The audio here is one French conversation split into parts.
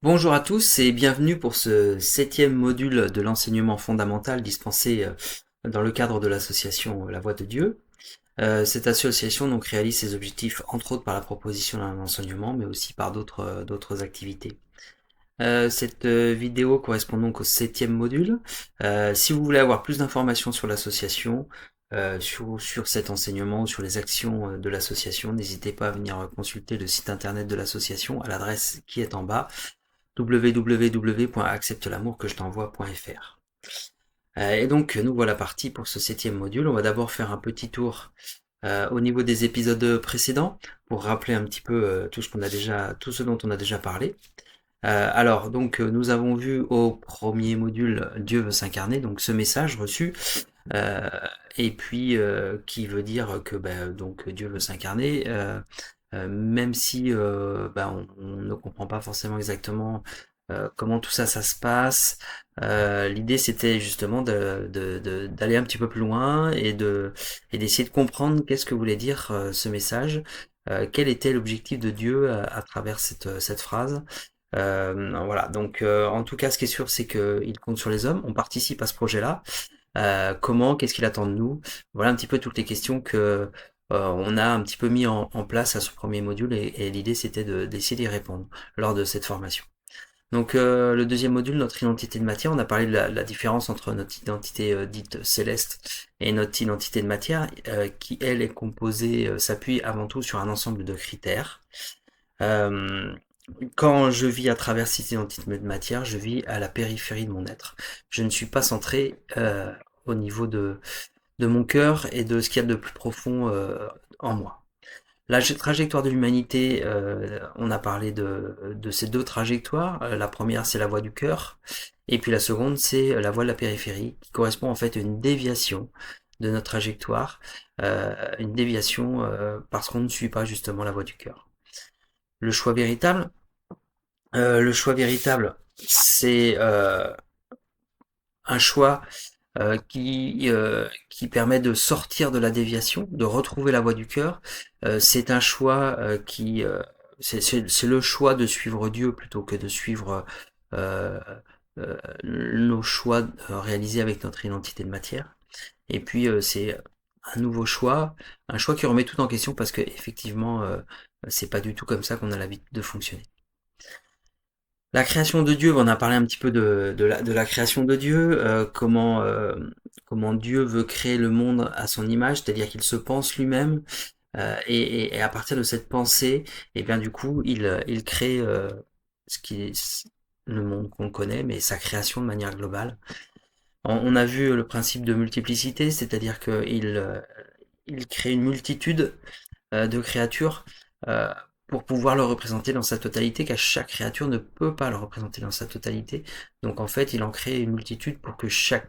Bonjour à tous et bienvenue pour ce 7e module de l'enseignement fondamental dispensé dans le cadre de l'association La Voix de Dieu. Cette association donc réalise ses objectifs entre autres par la proposition d'un enseignement mais aussi par d'autres activités. Cette vidéo correspond donc au 7e module. Si vous voulez avoir plus d'informations sur l'association, sur cet enseignement ou sur les actions de l'association, n'hésitez pas à venir consulter le site internet de l'association à l'adresse qui est en bas www.acceptelamourquejet'envoie.fr. Et donc nous voilà partis pour ce 7e module. On va d'abord faire un petit tour au niveau des épisodes précédents pour rappeler un petit peu tout ce dont on a déjà parlé. Alors donc nous avons vu au premier module Dieu veut s'incarner, donc ce message reçu euh, et puis qui veut dire que donc Dieu veut s'incarner, même si on ne comprend pas forcément exactement comment tout ça se passe. L'idée c'était justement d'aller un petit peu plus loin et d'essayer de comprendre qu'est-ce que voulait dire ce message, quel était l'objectif de Dieu à travers cette phrase. Voilà, donc en tout cas ce qui est sûr c'est qu'il compte sur les hommes, on participe à ce projet-là. Comment, qu'est-ce qu'il attend de nous? Voilà un petit peu toutes les questions que on a un petit peu mis en place à ce premier module et l'idée c'était d'essayer d'y répondre lors de cette formation. Donc le deuxième module, notre identité de matière, on a parlé de la différence entre notre identité dite céleste et notre identité de matière, qui elle est composée, s'appuie avant tout sur un ensemble de critères. Euh, Quand je vis à travers cette identité de matière, je vis à la périphérie de mon être. Je ne suis pas centré au niveau de mon cœur et de ce qu'il y a de plus profond en moi. La trajectoire de l'humanité, on a parlé de ces deux trajectoires. La première, c'est la voie du cœur, et puis la seconde, c'est la voie de la périphérie, qui correspond en fait à une déviation de notre trajectoire, une déviation parce qu'on ne suit pas justement la voie du cœur. Le choix véritable, c'est un choix qui permet de sortir de la déviation, de retrouver la voie du cœur. C'est un choix c'est le choix de suivre Dieu plutôt que de suivre euh, nos choix réalisés avec notre identité de matière. Et puis c'est un nouveau choix, un choix qui remet tout en question parce que effectivement c'est pas du tout comme ça qu'on a l'habitude de fonctionner. La création de Dieu, on a parlé un petit peu de la création de Dieu, comment Dieu veut créer le monde à son image, c'est-à-dire qu'il se pense lui-même, et à partir de cette pensée, et bien du coup, il crée ce qui est le monde qu'on connaît, mais sa création de manière globale. On a vu le principe de multiplicité, c'est-à-dire il crée une multitude de créatures euh, pour pouvoir le représenter dans sa totalité, car chaque créature ne peut pas le représenter dans sa totalité. Donc en fait, il en crée une multitude pour que ce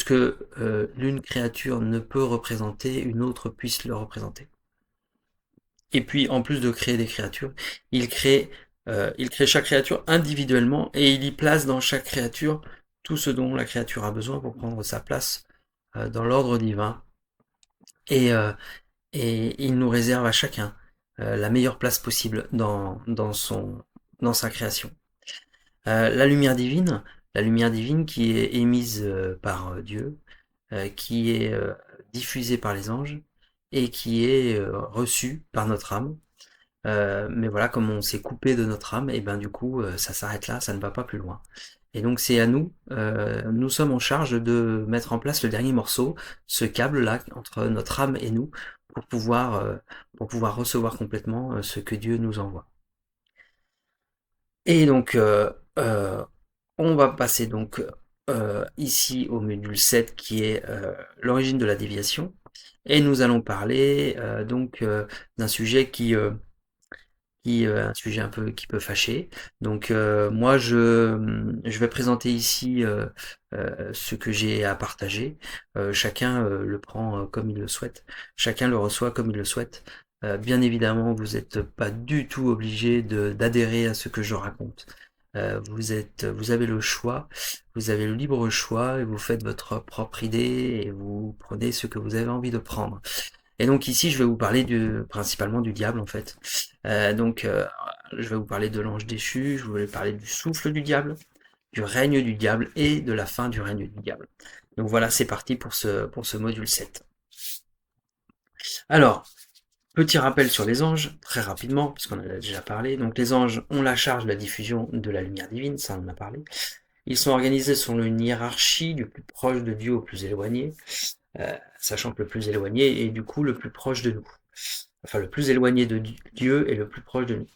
que l'une créature ne peut représenter, une autre puisse le représenter. Et puis en plus de créer des créatures, il crée, il crée chaque créature individuellement et il y place dans chaque créature tout ce dont la créature a besoin pour prendre sa place dans l'ordre divin. Et, euh, et il nous réserve à chacun la meilleure place possible dans sa création. La lumière divine qui est émise par Dieu, qui est diffusée par les anges et qui est reçue par notre âme. Mais voilà, comme on s'est coupé de notre âme, et ben du coup, ça s'arrête là, ça ne va pas plus loin. Et donc c'est à nous, nous sommes en charge de mettre en place le dernier morceau, ce câble-là entre notre âme et nous, pour pouvoir, euh, pour pouvoir recevoir complètement ce que Dieu nous envoie. Et donc, on va passer donc ici au module 7 qui est l'origine de la déviation. Et nous allons parler d'un sujet un sujet un peu qui peut fâcher. Donc moi je vais présenter ici ce que j'ai à partager. Chacun le prend comme il le souhaite. Chacun le reçoit comme il le souhaite. Bien évidemment, vous n'êtes pas du tout obligé d'adhérer à ce que je raconte. Vous avez le choix, vous avez le libre choix et vous faites votre propre idée et vous prenez ce que vous avez envie de prendre. Et donc ici, je vais vous parler principalement du diable en fait. Je vais vous parler de l'ange déchu, je vais vous parler du souffle du diable, du règne du diable et de la fin du règne du diable. Donc voilà, c'est parti pour ce module 7. Alors, petit rappel sur les anges, très rapidement, puisqu'on en a déjà parlé. Donc les anges ont la charge de la diffusion de la lumière divine, ça on en a parlé. Ils sont organisés selon une hiérarchie du plus proche de Dieu au plus éloigné, sachant que le plus éloigné est du coup le plus proche de nous. Enfin, le plus éloigné de Dieu est le plus proche de nous.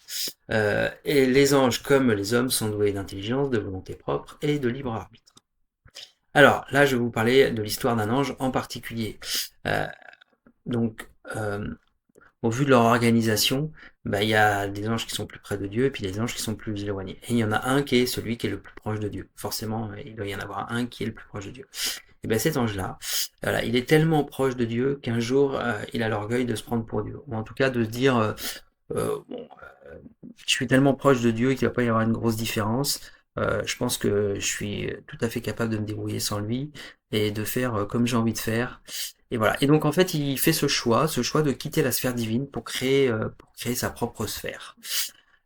Et les anges, comme les hommes, sont doués d'intelligence, de volonté propre et de libre arbitre. Alors, là, je vais vous parler de l'histoire d'un ange en particulier. Euh, donc, au vu de leur organisation, il y a des anges qui sont plus près de Dieu et puis des anges qui sont plus éloignés. Et il y en a un qui est celui qui est le plus proche de Dieu. Forcément, il doit y en avoir un qui est le plus proche de Dieu. Et bien cet ange-là, voilà, il est tellement proche de Dieu qu'un jour, il a l'orgueil de se prendre pour Dieu. Ou en tout cas de se dire, bon, je suis tellement proche de Dieu qu'il ne va pas y avoir une grosse différence. Je pense que je suis tout à fait capable de me débrouiller sans lui et de faire comme j'ai envie de faire. Et voilà. Et donc en fait, il fait ce choix de quitter la sphère divine pour créer sa propre sphère.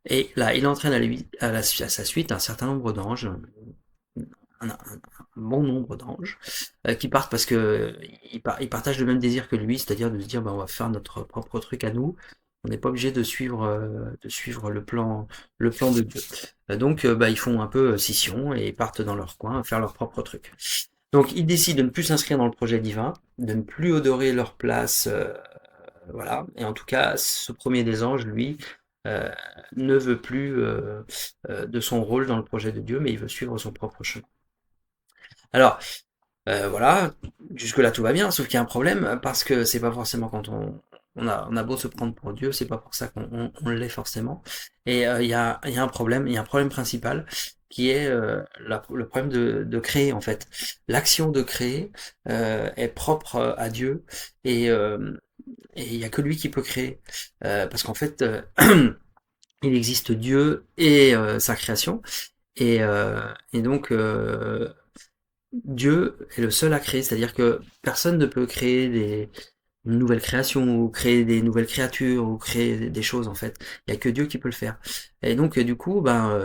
Et là, il entraîne à sa suite un certain nombre d'anges, un bon nombre d'anges, qui partent parce que ils partagent le même désir que lui, c'est-à-dire de se dire, on va faire notre propre truc à nous. On n'est pas obligé de suivre le plan de Dieu. Donc, ils font un peu scission et partent dans leur coin faire leur propre truc. Donc, ils décident de ne plus s'inscrire dans le projet divin, de ne plus honorer leur place, voilà. Et en tout cas, ce premier des anges, lui, euh, ne veut plus de son rôle dans le projet de Dieu, mais il veut suivre son propre chemin. Alors, voilà, jusque-là tout va bien, sauf qu'il y a un problème, parce que c'est pas forcément quand on a beau se prendre pour Dieu, c'est pas pour ça qu'on l'est forcément. Et il y a un problème, il y a un problème principal, qui est le problème de créer en fait. L'action de créer est propre à Dieu, et il n'y a que lui qui peut créer. Parce qu'en fait, il existe Dieu et sa création, et donc Dieu est le seul à créer, c'est-à-dire que personne ne peut créer une nouvelle création ou créer des nouvelles créatures ou créer des choses en fait. Il n'y a que Dieu qui peut le faire. Et donc du coup,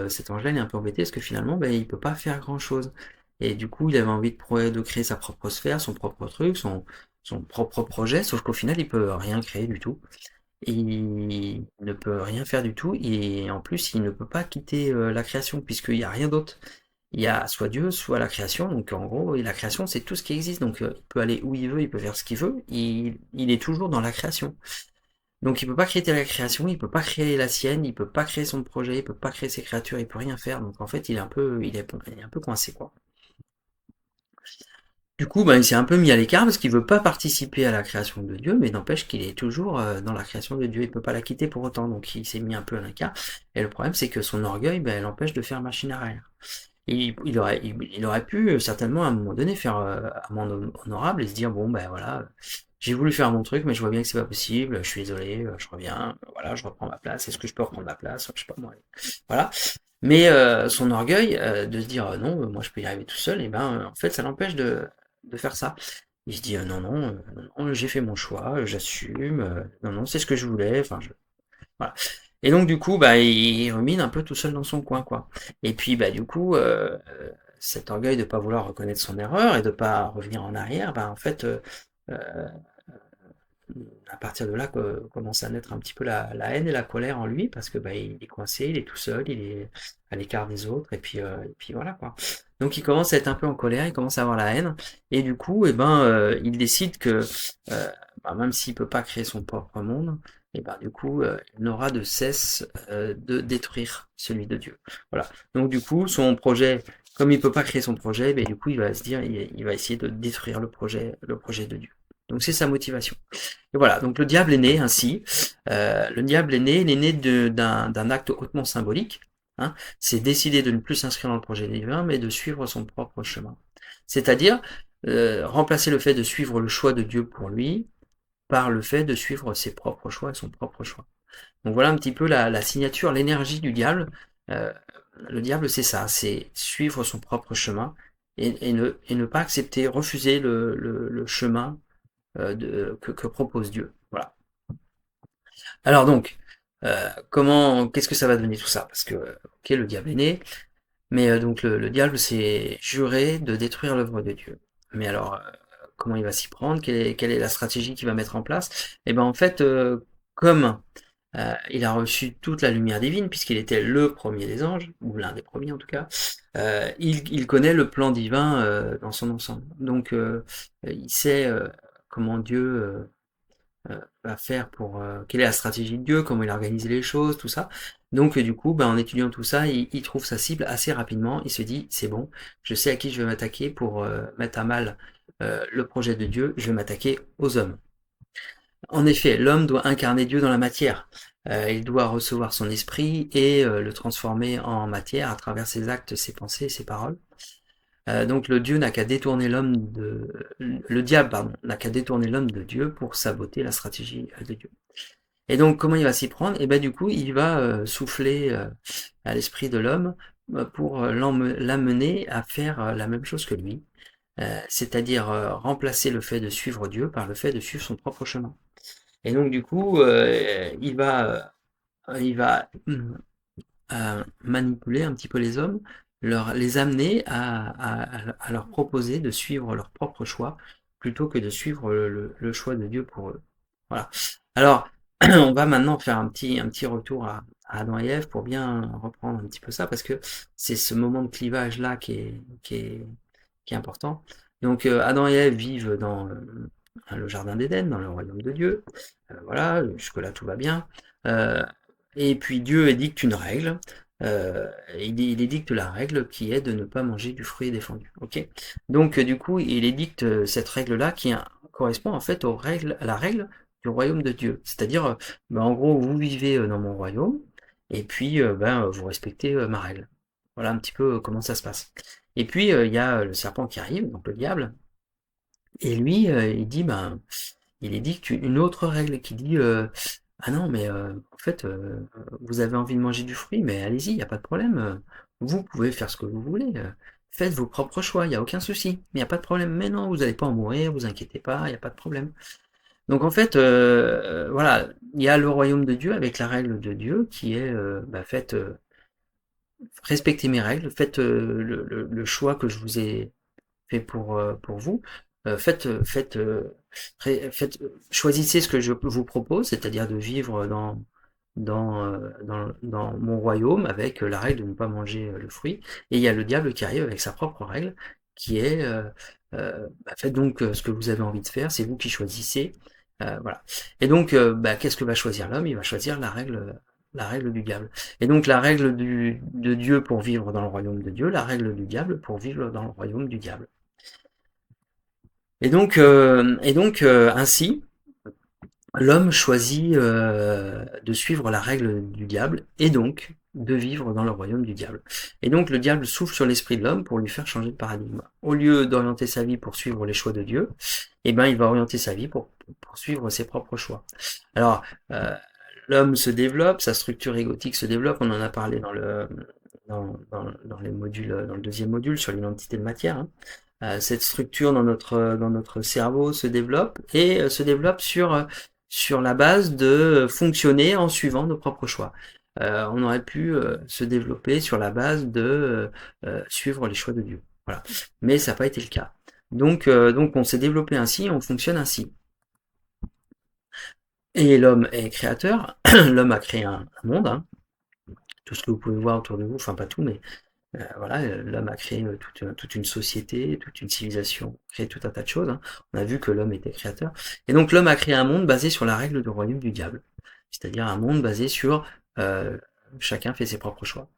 cet ange-là il est un peu embêté parce que finalement il peut pas faire grand-chose. Et du coup il avait envie de créer sa propre sphère, son propre truc, son propre projet, sauf qu'au final il peut rien créer du tout. Il ne peut rien faire du tout et en plus il ne peut pas quitter la création puisqu'il n'y a rien d'autre. Il y a soit Dieu, soit la création. Donc en gros, et la création, c'est tout ce qui existe. Donc il peut aller où il veut, il peut faire ce qu'il veut. Il est toujours dans la création. Donc il peut pas créer la création, il peut pas créer la sienne, il peut pas créer son projet, il peut pas créer ses créatures, il peut rien faire. Donc en fait, il est un peu coincé quoi. Du coup, il s'est un peu mis à l'écart parce qu'il veut pas participer à la création de Dieu, mais n'empêche qu'il est toujours dans la création de Dieu. Il peut pas la quitter pour autant. Donc il s'est mis un peu à l'écart. Et le problème, c'est que son orgueil, l'empêche de faire machine arrière. Il aurait pu certainement à un moment donné faire amende honorable et se dire bon ben voilà, j'ai voulu faire mon truc mais je vois bien que c'est pas possible, je suis désolé, je reviens, voilà, je reprends ma place, est-ce que je peux reprendre ma place, je sais pas moi, voilà. Mais son orgueil de se dire non, moi je peux y arriver tout seul, et en fait ça l'empêche de faire ça. Il se dit non, non, non, j'ai fait mon choix, j'assume, non, non, c'est ce que je voulais, enfin voilà. Et donc du coup, il rumine un peu tout seul dans son coin, quoi. Et puis du coup, cet orgueil de pas vouloir reconnaître son erreur et de pas revenir en arrière, en fait, euh, à partir de là commence à naître un petit peu la haine et la colère en lui parce que il est coincé, il est tout seul, il est à l'écart des autres et puis voilà quoi. Donc il commence à être un peu en colère, il commence à avoir la haine et du coup il décide que même s'il peut pas créer son propre monde, et du coup il n'aura de cesse de détruire celui de Dieu. Voilà. Donc du coup son projet, comme il peut pas créer son projet, du coup il va se dire il va essayer de détruire le projet de Dieu. Donc c'est sa motivation. Et voilà, donc le diable est né ainsi. Le diable est né, il est né d'un acte hautement symbolique. Hein. C'est décider de ne plus s'inscrire dans le projet divin, mais de suivre son propre chemin. C'est-à-dire remplacer le fait de suivre le choix de Dieu pour lui par le fait de suivre ses propres choix et son propre choix. Donc voilà un petit peu la signature, l'énergie du diable. Euh, le diable, c'est ça, c'est suivre son propre chemin et ne pas accepter, refuser le chemin que propose Dieu. Alors donc, qu'est-ce que ça va donner tout ça? Parce que, ok, le diable est né, mais donc le diable s'est juré de détruire l'œuvre de Dieu. Mais alors, comment il va s'y prendre? Quelle est la stratégie qu'il va mettre en place? Et ben en fait, comme il a reçu toute la lumière divine, puisqu'il était le premier des anges, ou l'un des premiers en tout cas, il connaît le plan divin dans son ensemble. Donc il sait comment Dieu va faire pour... quelle est la stratégie de Dieu, comment il a organisé les choses, tout ça. Donc du coup, en étudiant tout ça, il trouve sa cible assez rapidement, il se dit, c'est bon, je sais à qui je vais m'attaquer pour mettre à mal le projet de Dieu, je vais m'attaquer aux hommes. En effet, l'homme doit incarner Dieu dans la matière. Il doit recevoir son esprit et le transformer en matière à travers ses actes, ses pensées, ses paroles. Donc le Dieu n'a qu'à détourner l'homme de... Le diable, pardon, n'a qu'à détourner l'homme de Dieu pour saboter la stratégie de Dieu. Et donc comment il va s'y prendre? Et ben du coup, il va souffler à l'esprit de l'homme pour l'amener à faire la même chose que lui, c'est-à-dire remplacer le fait de suivre Dieu par le fait de suivre son propre chemin. Et donc du coup, il va manipuler un petit peu les hommes, les amener à leur proposer de suivre leur propre choix plutôt que de suivre le choix de Dieu pour eux. Voilà. Alors, on va maintenant faire un petit retour à Adam et Ève pour bien reprendre un petit peu ça, parce que c'est ce moment de clivage-là qui est important. Donc, Adam et Ève vivent dans le jardin d'Éden, dans le royaume de Dieu. Voilà, jusque-là tout va bien. Euh, et puis Dieu édicte une règle. Il édicte la règle qui est de ne pas manger du fruit défendu. Ok. Donc du coup, il édicte cette règle-là qui correspond en fait à la règle du royaume de Dieu. C'est-à-dire, en gros, vous vivez dans mon royaume et puis vous respectez ma règle. Voilà un petit peu comment ça se passe. Et puis il y a le serpent qui arrive, donc le diable, et lui, il dit, il édicte une autre règle qui dit ah non, mais en fait, vous avez envie de manger du fruit, mais allez-y, il n'y a pas de problème. Vous pouvez faire ce que vous voulez. Faites vos propres choix, il n'y a aucun souci. Il n'y a pas de problème. Mais non, vous n'allez pas en mourir, vous inquiétez pas, il n'y a pas de problème. Donc en fait, voilà, il y a le royaume de Dieu avec la règle de Dieu qui est faites, respectez mes règles, faites le choix que je vous ai fait pour vous. Choisissez ce que je vous propose, c'est-à-dire de vivre dans mon royaume avec la règle de ne pas manger le fruit. Et il y a le diable qui arrive avec sa propre règle, qui est faites donc ce que vous avez envie de faire, c'est vous qui choisissez. Voilà. Et donc, qu'est-ce que va choisir l'homme? Il va choisir la règle du diable. Et donc la règle de Dieu pour vivre dans le royaume de Dieu, la règle du diable pour vivre dans le royaume du diable. Et donc, ainsi, l'homme choisit de suivre la règle du diable et donc de vivre dans le royaume du diable. Et donc le diable souffle sur l'esprit de l'homme pour lui faire changer de paradigme. Au lieu d'orienter sa vie pour suivre les choix de Dieu, il va orienter sa vie pour suivre ses propres choix. Alors, l'homme se développe, sa structure égotique se développe, on en a parlé dans les modules, dans le deuxième module sur l'identité de matière, hein. Cette structure dans notre cerveau se développe et se développe sur la base de fonctionner en suivant nos propres choix. On aurait pu se développer sur la base de suivre les choix de Dieu. Voilà. Mais ça n'a pas été le cas. Donc on s'est développé ainsi, on fonctionne ainsi. Et l'homme est créateur, l'homme a créé un monde, hein. Tout ce que vous pouvez voir autour de vous, enfin pas tout, mais voilà, l'homme a créé toute une société, toute une civilisation, créé tout un tas de choses, hein. On a vu que l'homme était créateur. Et donc l'homme a créé un monde basé sur la règle du royaume du diable. C'est-à-dire un monde basé sur chacun fait ses propres choix.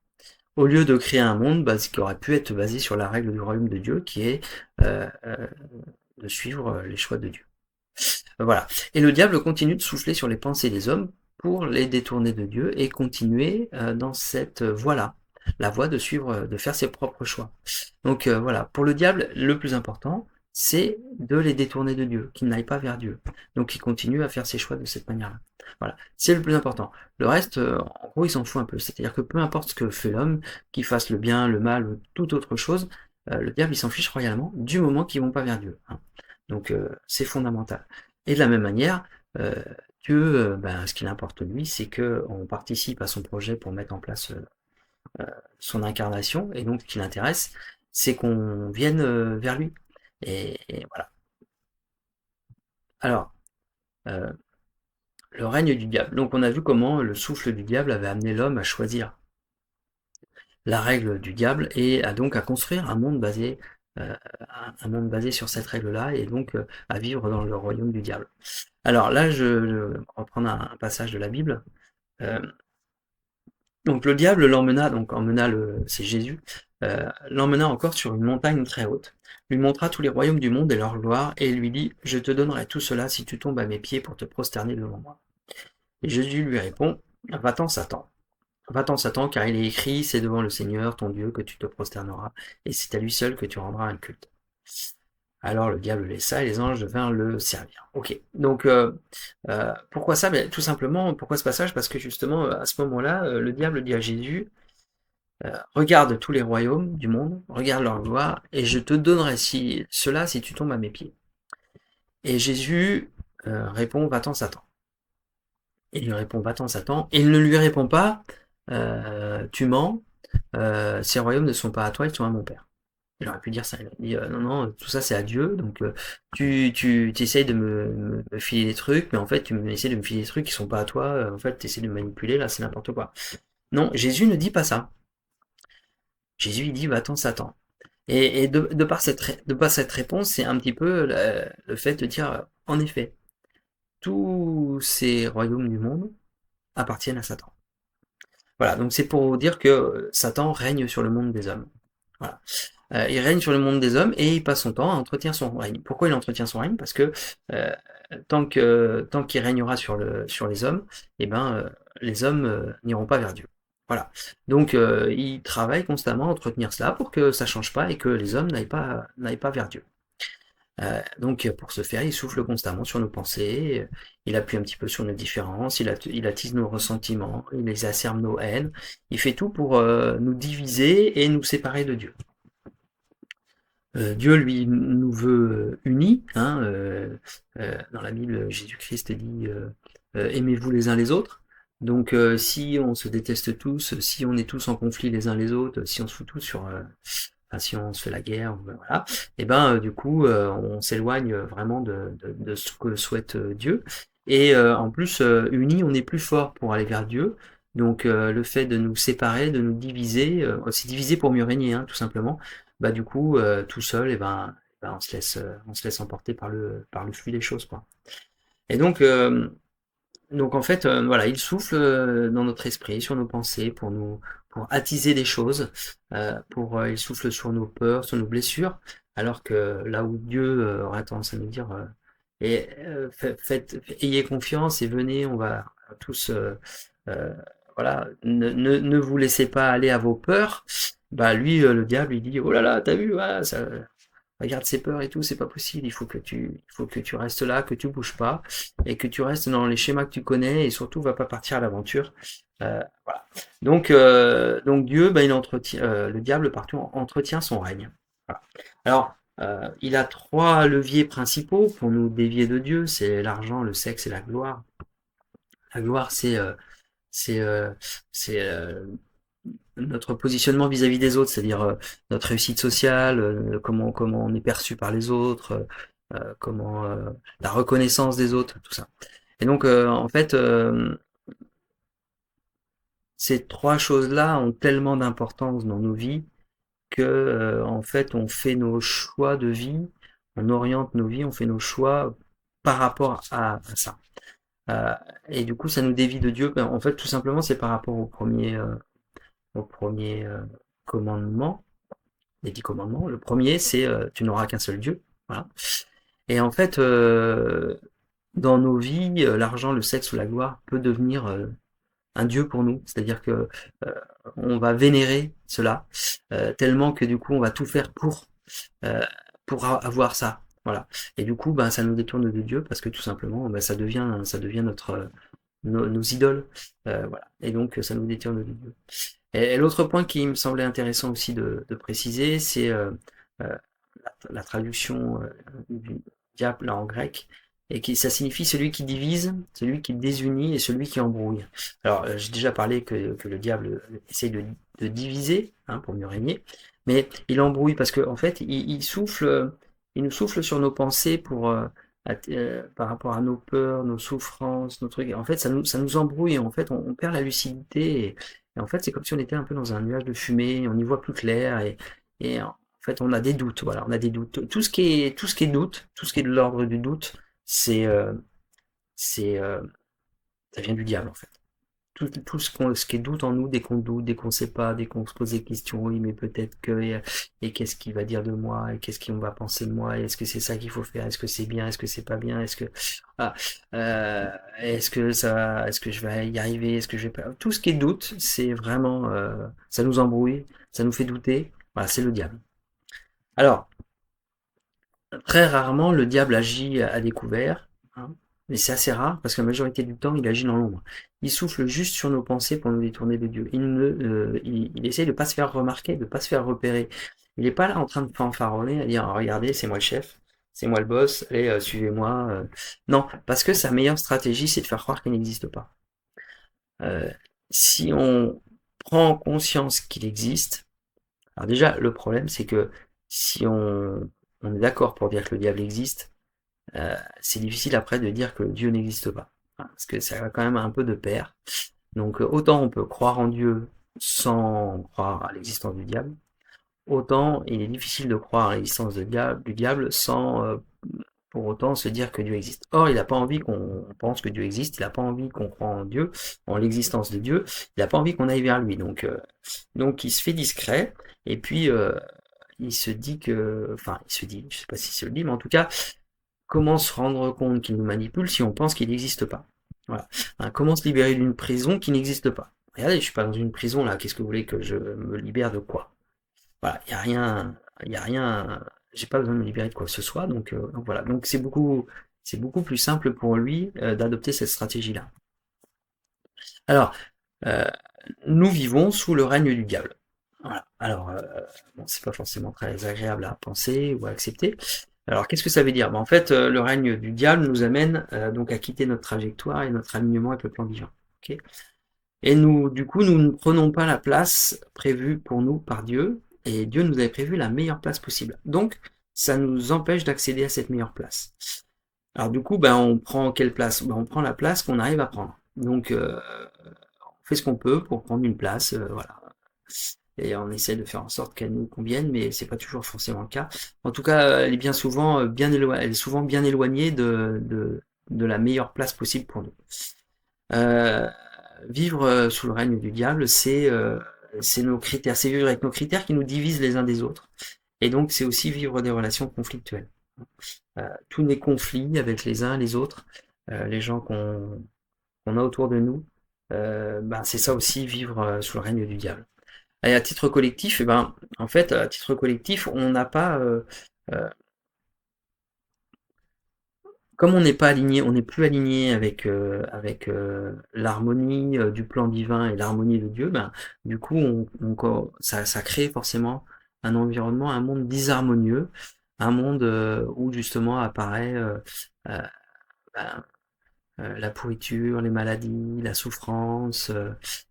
Au lieu de créer un monde qui aurait pu être basé sur la règle du royaume de Dieu, qui est de suivre les choix de Dieu. Voilà. Et le diable continue de souffler sur les pensées des hommes pour les détourner de Dieu et continuer dans cette voie-là, la voie de suivre, de faire ses propres choix. Donc voilà, pour le diable, le plus important, c'est de les détourner de Dieu, qu'ils n'aillent pas vers Dieu. Donc il continue à faire ses choix de cette manière-là. Voilà, c'est le plus important. Le reste, en gros, il s'en fout un peu. C'est-à-dire que peu importe ce que fait l'homme, qu'il fasse le bien, le mal ou toute autre chose, le diable, il s'en fiche royalement du moment qu'ils vont pas vers Dieu, hein. Donc c'est fondamental. Et de la même manière, Dieu, ce qu'il importe lui, c'est que on participe à son projet pour mettre en place son incarnation, et donc ce qui l'intéresse, c'est qu'on vienne vers lui. Et voilà. Alors, euh, le règne du diable. Donc on a vu comment le souffle du diable avait amené l'homme à choisir la règle du diable et à construire euh, un monde basé sur cette règle-là et donc à vivre dans le royaume du diable. Alors là, je vais reprendre un passage de la Bible. Euh, donc le diable l'emmena, c'est Jésus, l'emmena encore sur une montagne très haute, lui montra tous les royaumes du monde et leur gloire, et lui dit, je te donnerai tout cela si tu tombes à mes pieds pour te prosterner devant moi. Et Jésus lui répond, va-t'en Satan. Va-t'en Satan, car il est écrit, c'est devant le Seigneur, ton Dieu, que tu te prosterneras, et c'est à lui seul que tu rendras un culte. Alors le diable laissa et les anges vinrent le servir. Ok, donc pourquoi ça? Tout simplement, pourquoi ce passage? Parce que justement, à ce moment-là, le diable dit à Jésus, regarde tous les royaumes du monde, regarde leur gloire, et je te donnerai cela si tu tombes à mes pieds. Et Jésus répond, va-t'en Satan. Il lui répond, va-t'en Satan. Et il ne lui répond pas, tu mens, ces royaumes ne sont pas à toi, ils sont à mon Père. Il aurait pu dire ça. Il a dit non, non, tout ça c'est à Dieu, donc tu essayes de me filer des trucs, mais en fait tu essaies de me filer des trucs qui sont pas à toi, en fait tu essaies de me manipuler, là c'est n'importe quoi. Non, Jésus ne dit pas ça. Jésus il dit va-t'en Satan. Et de par cette réponse, c'est un petit peu le fait de dire en effet, tous ces royaumes du monde appartiennent à Satan. Voilà, donc c'est pour vous dire que Satan règne sur le monde des hommes. Voilà. Il règne sur le monde des hommes et il passe son temps à entretenir son règne. Pourquoi il entretient son règne? Parce que euh, tant qu'il régnera sur les hommes, eh ben, les hommes n'iront pas vers Dieu. Voilà. Donc il travaille constamment à entretenir cela pour que ça change pas et que les hommes n'aillent pas vers Dieu. Donc pour ce faire, il souffle constamment sur nos pensées, il appuie un petit peu sur nos différences, il attise nos ressentiments, il exacerbe nos haines, il fait tout pour nous diviser et nous séparer de Dieu. Dieu, lui, nous veut unis. Hein, dans la Bible, Jésus-Christ dit aimez-vous les uns les autres. Donc, si on se déteste tous, si on est tous en conflit les uns les autres, si on se fout tous si on se fait la guerre, voilà, et ben, du coup, on s'éloigne vraiment de ce que souhaite Dieu. Et en plus, unis, on est plus fort pour aller vers Dieu. Donc, le fait de nous séparer, de nous diviser, c'est diviser pour mieux régner, hein, tout simplement. Du coup, tout seul, on se laisse emporter par le flux des choses, quoi. Et donc en fait, voilà, il souffle dans notre esprit, sur nos pensées, pour attiser des choses, il souffle sur nos peurs, sur nos blessures, alors que là où Dieu aurait tendance à nous dire, ayez confiance et venez, on va tous, euh, voilà, ne vous laissez pas aller à vos peurs. Lui, le diable, il dit, oh là là, t'as vu, voilà, ça, regarde ses peurs et tout, c'est pas possible, il faut que tu restes là, que tu bouges pas, et que tu restes dans les schémas que tu connais, et surtout, va pas partir à l'aventure. Voilà. Donc Dieu, le diable partout entretient son règne. Voilà. Alors, il a trois leviers principaux pour nous dévier de Dieu, c'est l'argent, le sexe et la gloire. La gloire, c'est c'est notre positionnement vis-à-vis des autres, c'est-à-dire notre réussite sociale, comment on est perçu par les autres, comment la reconnaissance des autres, tout ça. Et donc en fait, ces trois choses-là ont tellement d'importance dans nos vies que en fait on fait nos choix de vie, on oriente nos vies, on fait nos choix par rapport à ça. Euh, et du coup, ça nous dévie de Dieu. En fait, tout simplement, c'est par rapport au premier commandement, les 10 commandements. Le premier, c'est tu n'auras qu'un seul Dieu. Voilà. Et en fait, dans nos vies, l'argent, le sexe ou la gloire peut devenir un Dieu pour nous. C'est-à-dire que euh, on va vénérer cela tellement que du coup, on va tout faire euh, pour avoir ça. Voilà. Et du coup, ça nous détourne de Dieu parce que tout simplement, ça devient nos idoles. Voilà. Et donc, ça nous détourne de Dieu. Et l'autre point qui me semblait intéressant aussi de préciser, c'est la traduction du diable là, en grec et ça signifie celui qui divise, celui qui désunit et celui qui embrouille. Alors, j'ai déjà parlé que le diable essaye de diviser, hein, pour mieux régner, mais il embrouille parce qu'en fait, il souffle, il nous souffle sur nos pensées par rapport à nos peurs, nos souffrances, nos trucs. En fait, ça nous embrouille. En fait, on perd la lucidité. Et en fait, c'est comme si on était un peu dans un nuage de fumée. On n'y voit plus clair. Et en fait, on a des doutes. Voilà, on a des doutes. Tout ce qui est doute, tout ce qui est de l'ordre du doute, c'est, euh, c'est, euh, ça vient du diable, en fait. Tout ce qui est doute en nous, dès qu'on ne sait pas, dès qu'on se pose des questions, oui, mais peut-être que, et qu'est-ce qu'il va dire de moi, et qu'est-ce qu'on va penser de moi, et est-ce que c'est ça qu'il faut faire, est-ce que c'est bien, est-ce que c'est pas bien, ah, euh, est-ce que je vais y arriver, est-ce que je vais pas, tout ce qui est doute, c'est vraiment, ça nous embrouille, ça nous fait douter, voilà, c'est le diable. Alors, très rarement, le diable agit à découvert, hein, mais c'est assez rare parce que la majorité du temps, il agit dans l'ombre. Il souffle juste sur nos pensées pour nous détourner de Dieu. Il essaie de ne pas se faire remarquer, de ne pas se faire repérer. Il n'est pas là en train de fanfaronner, à dire regardez, c'est moi le chef, c'est moi le boss, allez, suivez-moi. Non, parce que sa meilleure stratégie, c'est de faire croire qu'il n'existe pas. Euh, si on prend conscience qu'il existe, alors déjà, le problème, c'est que si on est d'accord pour dire que le diable existe, c'est difficile après de dire que Dieu n'existe pas. Hein, parce que ça va quand même un peu de pair. Donc autant on peut croire en Dieu sans croire à l'existence du diable, autant il est difficile de croire à l'existence du diable sans pour autant se dire que Dieu existe. Or, il n'a pas envie qu'on pense que Dieu existe, il n'a pas envie qu'on croit en Dieu, en l'existence de Dieu, il n'a pas envie qu'on aille vers lui. Donc il se fait discret, et puis il se dit que, enfin il se dit, je sais pas si c'est le dit, mais en tout cas, comment se rendre compte qu'il nous manipule si on pense qu'il n'existe pas? Voilà. Hein, comment se libérer d'une prison qui n'existe pas? Regardez, je suis pas dans une prison là, qu'est-ce que vous voulez que je me libère de quoi? Voilà, il y a rien, j'ai pas besoin de me libérer de quoi que ce soit, donc voilà. Donc c'est beaucoup plus simple pour lui d'adopter cette stratégie-là. Alors, euh, nous vivons sous le règne du diable. Voilà. Alors, bon, c'est pas forcément très agréable à penser ou à accepter. Alors, qu'est-ce que ça veut dire? Ben, en fait, le règne du diable nous amène donc à quitter notre trajectoire et notre alignement avec le plan divin. Ok. Et nous, du coup, nous ne prenons pas la place prévue pour nous par Dieu, et Dieu nous avait prévu la meilleure place possible. Donc, ça nous empêche d'accéder à cette meilleure place. Alors du coup, ben, on prend quelle place? Ben, on prend la place qu'on arrive à prendre. Donc, on fait ce qu'on peut pour prendre une place, voilà. Et on essaie de faire en sorte qu'elle nous convienne, mais c'est pas toujours forcément le cas. En tout cas, elle est bien souvent elle est souvent bien éloignée de la meilleure place possible pour nous. Euh, Vivre sous le règne du diable, c'est nos critères, c'est vivre avec nos critères qui nous divisent les uns des autres. Et donc, c'est aussi vivre des relations conflictuelles. Tous les conflits avec les uns et les autres, les gens qu'on a autour de nous, ben, c'est ça aussi vivre sous le règne du diable. Et à titre collectif, eh ben, en fait, à titre collectif, on n'a pas, euh, comme on n'est pas aligné, on n'est plus aligné avec l'harmonie du plan divin et l'harmonie de Dieu, ben, du coup, ça crée forcément un environnement, un monde disharmonieux, un monde où justement apparaît euh, ben, la pourriture, les maladies, la souffrance,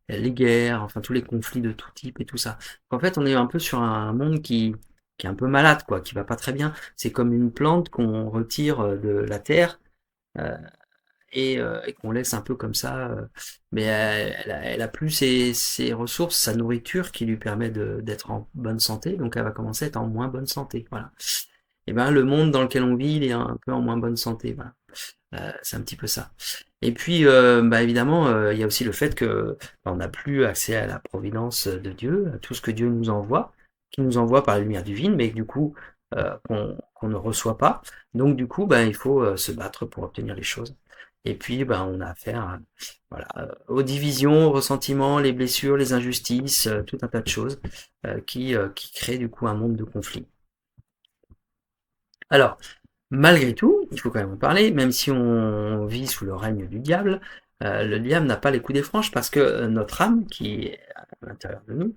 les guerres, enfin tous les conflits de tout type et tout ça. En fait, on est un peu sur un monde qui est un peu malade, quoi, qui va pas très bien. C'est comme une plante qu'on retire de la terre euh, et qu'on laisse un peu comme ça, mais elle a plus ses ressources, sa nourriture qui lui permet d'être en bonne santé, donc elle va commencer à être en moins bonne santé. Voilà. Et ben le monde dans lequel on vit, il est un peu en moins bonne santé. Voilà. C'est un petit peu ça. Et puis, bah, évidemment, il y a aussi le fait que bah, on n'a plus accès à la providence de Dieu, à tout ce que Dieu nous envoie, qui nous envoie par la lumière divine, mais du coup, qu'on ne reçoit pas. Donc, du coup, bah, il faut se battre pour obtenir les choses. Et puis, bah, on a affaire voilà, aux divisions, aux ressentiments, les blessures, les injustices, tout un tas de choses qui créent du coup un monde de conflit. Alors, malgré tout, il faut quand même en parler, même si on vit sous le règne du diable, le diable n'a pas les coups des franches parce que notre âme, qui est à l'intérieur de nous,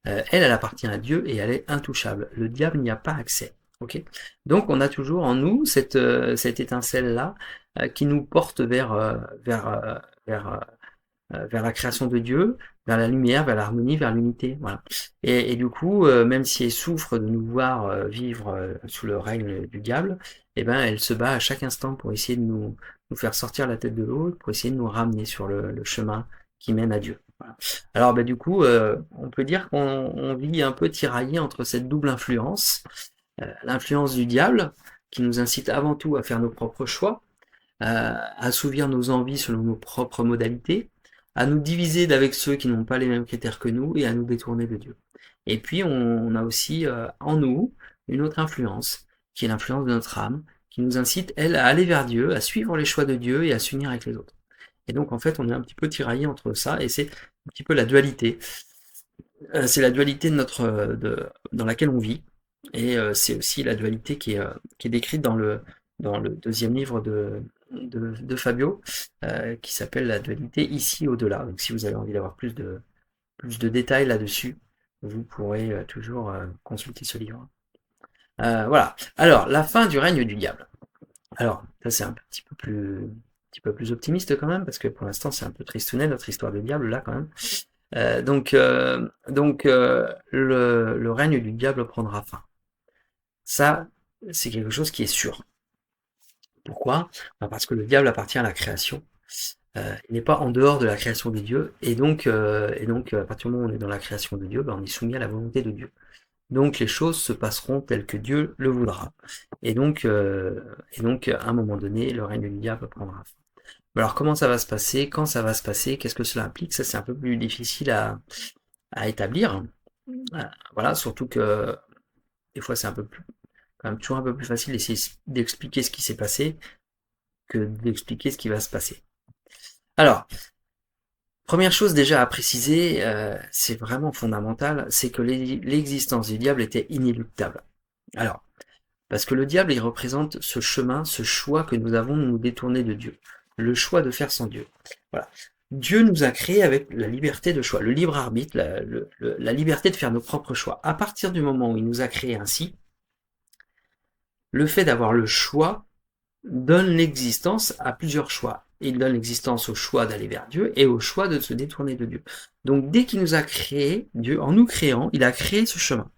elle appartient à Dieu et elle est intouchable. Le diable n'y a pas accès. Ok? Donc on a toujours en nous cette étincelle-là qui nous porte vers la création de Dieu, vers la lumière, vers l'harmonie, vers l'unité. Voilà. Et du coup, même si elle souffre de nous voir vivre sous le règne du diable, eh ben, elle se bat à chaque instant pour essayer de nous faire sortir la tête de l'eau, pour essayer de nous ramener sur le chemin qui mène à Dieu. Voilà. Alors, bah, du coup, on peut dire qu'on vit un peu tiraillé entre cette double influence, l'influence du diable, qui nous incite avant tout à faire nos propres choix, à assouvir nos envies selon nos propres modalités, à nous diviser avec ceux qui n'ont pas les mêmes critères que nous et à nous détourner de Dieu. Et puis on a aussi en nous une autre influence, qui est l'influence de notre âme, qui nous incite, elle, à aller vers Dieu, à suivre les choix de Dieu et à s'unir avec les autres. Et donc en fait on est un petit peu tiraillé entre ça, et c'est un petit peu la dualité. C'est la dualité dans laquelle on vit, et c'est aussi la dualité qui est décrite dans le deuxième livre de Fabio, qui s'appelle la dualité ici au-delà. Donc si vous avez envie d'avoir plus de détails là-dessus, vous pourrez toujours consulter ce livre. Voilà. Alors, la fin du règne du diable. Alors, ça c'est un petit peu plus optimiste quand même, parce que pour l'instant c'est un peu tristounet notre histoire du diable là quand même. Le règne du diable prendra fin. Ça, c'est quelque chose qui est sûr. Pourquoi? Parce que le diable appartient à la création. Il n'est pas en dehors de la création de Dieu, et donc à partir du moment où on est dans la création de Dieu, ben, on est soumis à la volonté de Dieu. Donc les choses se passeront telles que Dieu le voudra. Et donc, à un moment donné, le règne du diable prendra fin. Alors comment ça va se passer? Quand ça va se passer? Qu'est-ce que cela implique? Ça, c'est un peu plus difficile à établir. Voilà, surtout que des fois, c'est quand même toujours un peu plus facile d'essayer d'expliquer ce qui s'est passé que d'expliquer ce qui va se passer. Alors, première chose déjà à préciser, c'est vraiment fondamental, c'est que l'existence du diable était inéluctable. Alors, parce que le diable, il représente ce chemin, ce choix que nous avons de nous détourner de Dieu, le choix de faire sans Dieu. Voilà. Dieu nous a créés avec la liberté de choix, le libre arbitre, la liberté de faire nos propres choix. À partir du moment où il nous a créés ainsi, le fait d'avoir le choix donne l'existence à plusieurs choix. Il donne l'existence au choix d'aller vers Dieu et au choix de se détourner de Dieu. Donc dès qu'il nous a créés, Dieu, en nous créant, il a créé ce chemin,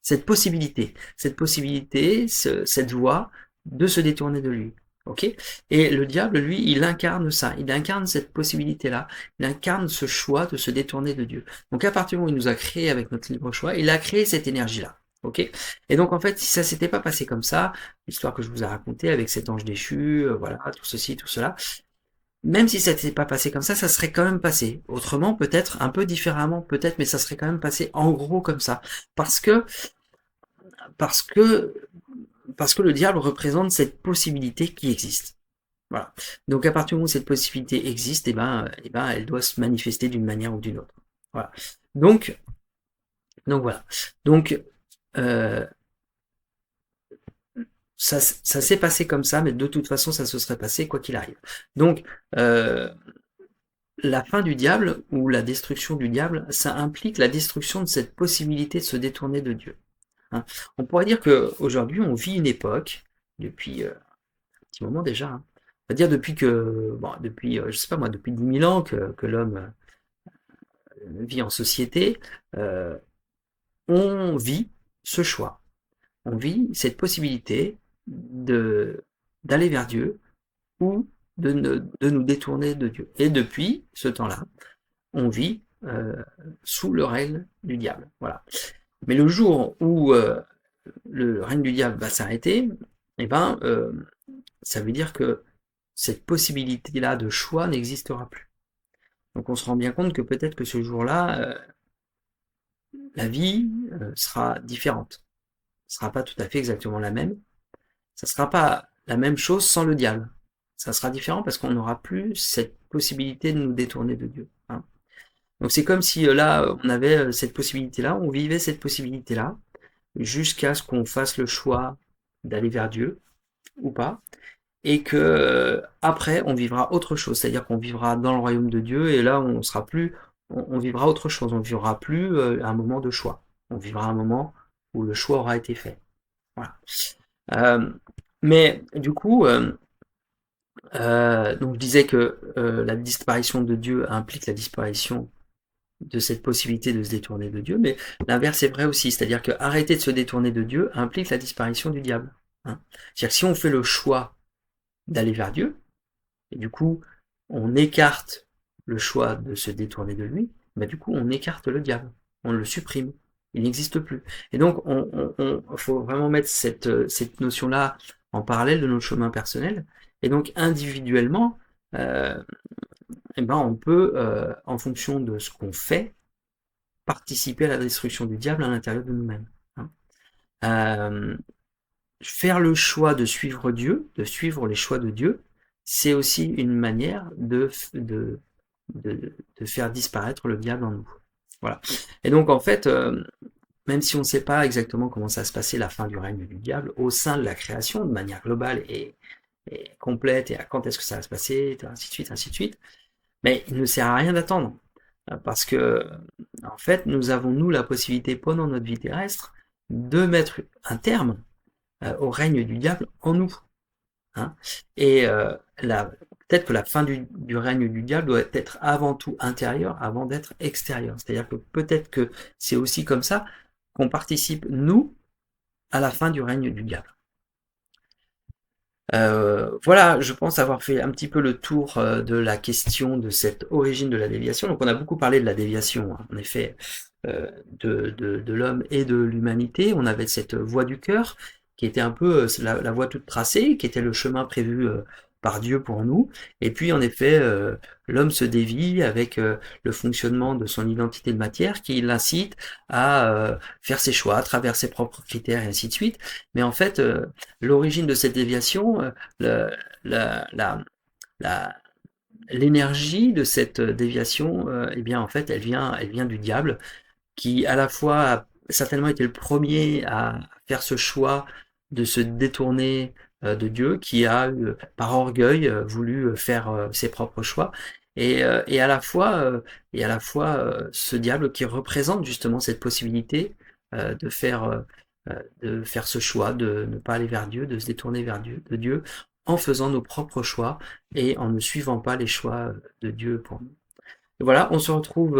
cette possibilité, cette voie de se détourner de lui. Ok? Et le diable, lui, il incarne ça, il incarne cette possibilité-là, il incarne ce choix de se détourner de Dieu. Donc à partir du moment où il nous a créés avec notre libre choix, il a créé cette énergie-là. Ok? Et donc en fait, si ça s'était pas passé comme ça, l'histoire que je vous ai racontée avec cet ange déchu, voilà, tout ceci, tout cela, même si ça n'était pas passé comme ça serait quand même passé. Autrement, peut-être, un peu différemment, peut-être, mais ça serait quand même passé en gros comme ça. Parce que, parce que, parce que le diable représente cette possibilité qui existe. Voilà. Donc à partir du moment où cette possibilité existe, et ben, elle doit se manifester d'une manière ou d'une autre. Voilà. Donc voilà. Donc, euh, ça s'est passé comme ça, mais de toute façon, ça se serait passé quoi qu'il arrive. Donc, la fin du diable ou la destruction du diable, ça implique la destruction de cette possibilité de se détourner de Dieu. Hein. On pourrait dire qu'aujourd'hui, on vit une époque, depuis un petit moment déjà, hein. On va dire depuis, je sais pas moi, depuis 10 000 ans que l'homme vit en société, on vit ce choix. On vit cette possibilité d'aller vers Dieu ou de nous détourner de Dieu. Et depuis ce temps-là, on vit sous le règne du diable. Voilà. Mais le jour où le règne du diable va s'arrêter, eh ben, ça veut dire que cette possibilité-là de choix n'existera plus. Donc on se rend bien compte que peut-être que ce jour-là, la vie sera différente. Ce ne sera pas tout à fait exactement la même. Ça ne sera pas la même chose sans le diable. Ça sera différent parce qu'on n'aura plus cette possibilité de nous détourner de Dieu. Hein. Donc c'est comme si là, on avait cette possibilité-là, on vivait cette possibilité-là, jusqu'à ce qu'on fasse le choix d'aller vers Dieu, ou pas, et que après, on vivra autre chose, c'est-à-dire qu'on vivra dans le royaume de Dieu, et là, on sera plus, on vivra autre chose, on ne vivra plus un moment de choix, on vivra un moment où le choix aura été fait. Voilà. Mais du coup, donc je disais que la disparition de Dieu implique la disparition de cette possibilité de se détourner de Dieu, mais l'inverse est vrai aussi, c'est-à-dire que arrêter de se détourner de Dieu implique la disparition du diable. Hein. C'est-à-dire que si on fait le choix d'aller vers Dieu, et du coup on écarte le choix de se détourner de lui, bah du coup on écarte le diable, on le supprime, il n'existe plus. Et donc faut vraiment mettre cette notion-là en parallèle de notre chemin personnel, et donc individuellement, euh, eh ben on peut, en fonction de ce qu'on fait, participer à la destruction du diable à l'intérieur de nous-mêmes. Hein. Euh, Faire le choix de suivre Dieu, de suivre les choix de Dieu, c'est aussi une manière de faire disparaître le diable en nous. Voilà. Et donc en fait, même si on ne sait pas exactement comment ça va se passer la fin du règne du diable au sein de la création, de manière globale et complète, et à quand est-ce que ça va se passer, ainsi de suite, ainsi de suite, mais il ne sert à rien d'attendre. Parce que, en fait, nous avons, nous, la possibilité, pendant notre vie terrestre, de mettre un terme au règne du diable en nous. Hein. Et peut-être que la fin du règne du diable doit être avant tout intérieure avant d'être extérieure. C'est-à-dire que peut-être que c'est aussi comme ça qu'on participe, nous, à la fin du règne du diable. Voilà, je pense avoir fait un petit peu le tour de la question de cette origine de la déviation. Donc on a beaucoup parlé de la déviation, hein, en effet, de l'homme et de l'humanité. On avait cette voie du cœur qui était un peu la voie toute tracée, qui était le chemin prévu par Dieu pour nous. Et puis en effet, l'homme se dévie avec le fonctionnement de son identité de matière qui l'incite à faire ses choix à travers ses propres critères et ainsi de suite. Mais en fait, l'origine de cette déviation, le- la, la, la- l'énergie de cette déviation, eh bien en fait, elle vient du diable, qui à la fois a certainement été le premier à faire ce choix de se détourner de Dieu, qui a par orgueil voulu faire ses propres choix, et à la fois, ce diable qui représente justement cette possibilité de faire ce choix, de ne pas aller vers Dieu, de se détourner de Dieu, en faisant nos propres choix et en ne suivant pas les choix de Dieu pour nous. Et voilà, on se retrouve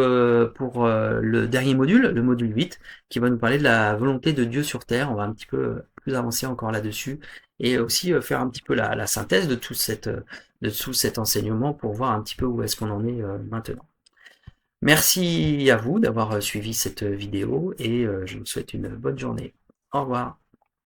pour le dernier module, le module 8, qui va nous parler de la volonté de Dieu sur Terre. On va un petit peu plus avancer encore là-dessus et aussi faire un petit peu la synthèse de tout cet enseignement pour voir un petit peu où est-ce qu'on en est maintenant. Merci à vous d'avoir suivi cette vidéo et je vous souhaite une bonne journée. Au revoir.